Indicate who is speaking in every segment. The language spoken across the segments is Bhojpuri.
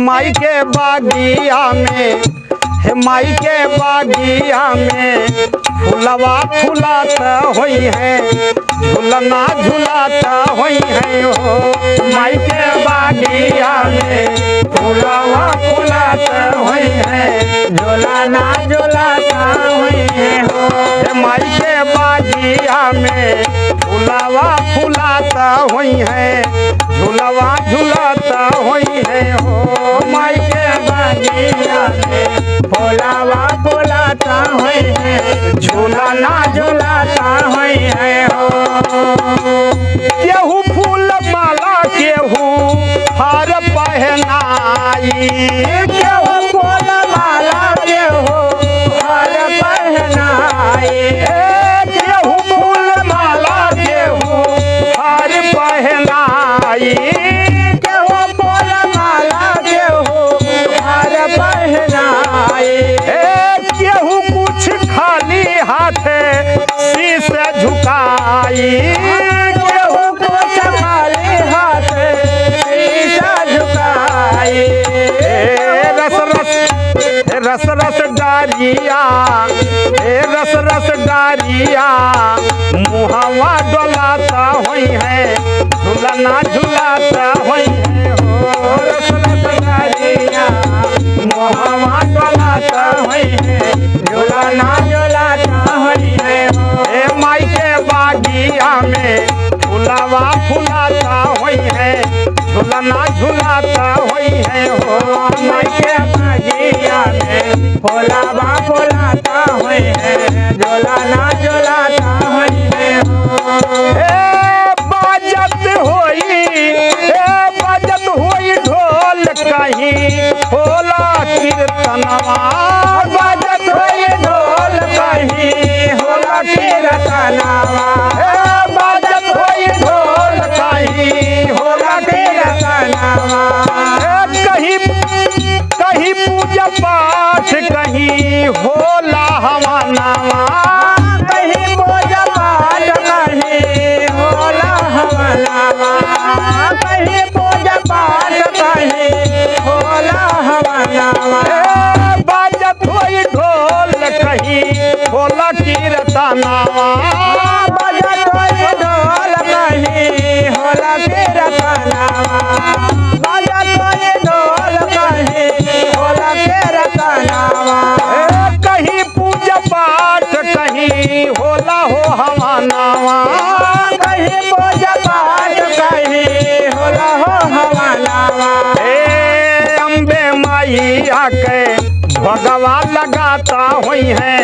Speaker 1: माई के बागिया में हे माई के बागिया में फुलवा फुलात होई है झूलना झुलाता होई है हो। माई के बागिया में फुलवा फुलात होई है झूलना झुलाता होई है हो। हे माई के बागिया में फुलवा फुलाता होई है झूलवा झुलाता होई है हो। माई के बागिया में फुलवा फुलाता होई है झूलना झुलाता होई है हो। केहू फूल माला केहू हार पहनाई केहू फूल माला केहू हार पहनाई केहू फूल माला केहू हार पहनाई केहू फूल माला केहू हार पहनाई केहू कुछ खाली हाथे शीश झुकाई केहू कुछ खाली हाथे शीश झुकाई। रस रस डारिया रस रस डारिया मुहवा डोलाता होई है झूलना झुलाता होई है हो। रस रस डारिया मुहवा डोलाता होई है झूलना झुलाता होई है हो। हे माई के बागिया में फुलवा फुलाता होई है झूलना झुलाता होई है हो। माई के बागिया में फुलवा फुलाता होई है झूलना झुलाता होई है हो। बाजत होई ढोल कहीं होला कीर्तनवा बाजत होई ढोल कहीं होला कीर्तनवा बाजत होई ढोल कहीं होला कीर्तनवा। कहीं पूजा पाठ कहीं होला हवनवा कहीं पूजा पाठ कहीं होला हवनवा कहीं पूजा पाठ कहीं होला हवनवा। बाजत होई ढोल कहीं होला कीर्तनवा बाजत होई ढोल कहीं होला कीर्तनवा बाजत होई ढोल कहीं होला कीर्तनवा। कहीं पूजा पाठ कहीं होला हो हवनवा कहीं पूजा पाठ कहीं होला हो हवनवा। अम्बे मैया के भगवा लगाता होई है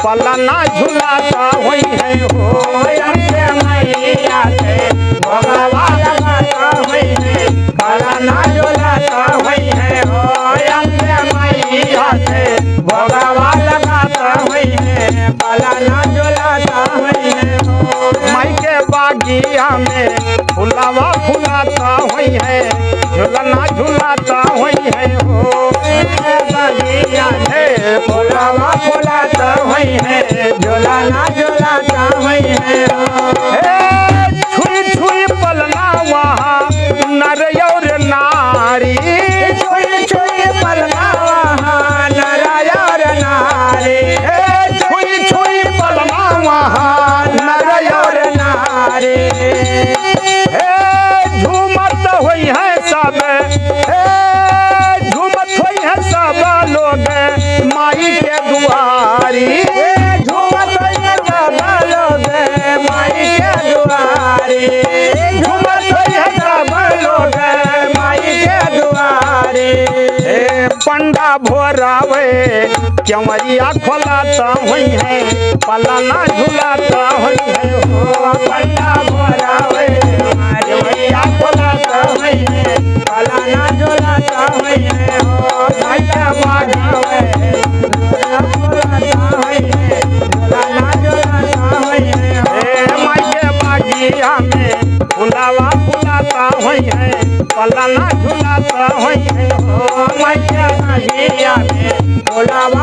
Speaker 1: पलना झुलाता होई है हो। अम्बे मैया के भगवा लगाता होई है पलना झुलाता होई है हो। अम्बे मैया के भगवा लगाता होई है पलना झुलाता होई है हो। माई के बागिया में फुलवा फुलाता होई है झूलना झुलाता होई है हो। बागिया में फुलवा फुलाता होई है झूलना झुलाता होई है हो। छुई छुई पलना वहाँ नर और नारी छुई छुई पलना वहाँ नर और नारी छुई छुई पलना वहाँ नर और नारी। झूमत होई है सब झूमत होई है सब लोग माई के दुआरी झूमत होई है सब लोग माई के दुआरी झूमत होई है सब लोग माई के दुआरी। पंडा भोरावे क्योंरिया खोलाता होई है पलना झुलाता होई है हो। पंडा भोरावे क्योंरिया खोलाता होई है पलना झुलाता होई है हो। माई के बागिया में खोलाता होई है झूलना झुलाता होई है हो। माई के बागिया में फुलवा फुलाता होई है पलना झुलाता होई है हो। माई के बागिया में फुलवा